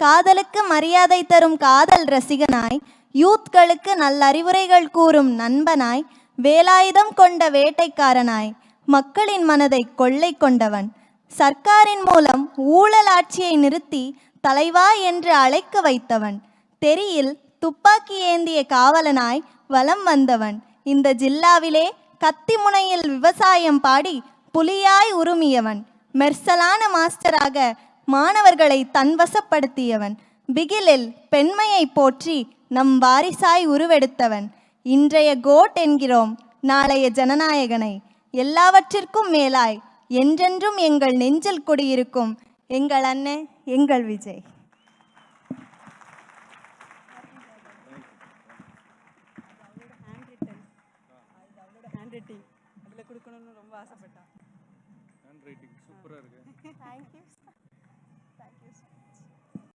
காதலுக்கு மரியாதை தரும் காதல் ரசிகனாய், யூத்களுக்கு நல்லறிவுரைகள் கூறும் நண்பனாய், வேலாயுதம் கொண்ட வேட்டைக்காரனாய், மக்களின் மனதை கொள்ளை கொண்டவன். சர்க்காரின் மூலம் ஊழல் ஆட்சியை நிறுத்தி தலைவா என்று அழைக்க வைத்தவன். தெரியில் துப்பாக்கி ஏந்திய காவலனாய் வலம் வந்தவன். இந்த ஜில்லாவிலே கத்தி முனையில் விவசாயம் பாடி புலியாய் உருமியவன். மெர்சலான மாஸ்டராக மாணவர்களை தன்வசப்படுத்தியவன். பிகிலில் பெண்மையை போற்றி நம் வாரிசாய் உருவெடுத்தவன். இன்றைய கோட் என்கிறோம் நாளைய ஜனநாயகனை. எல்லாவற்றிற்கும் மேலாய் என்றென்றும் எங்கள் நெஞ்சில் குடியிருக்கும் எங்கள் அண்ணன் எங்கள் விஜய். அதில் கொடுக்கணும்னு ரொம்ப ஆசைப்பட்டான். ஹேண்ட் ரைட்டிங் சூப்பராக இருக்கு. தேங்க்யூ.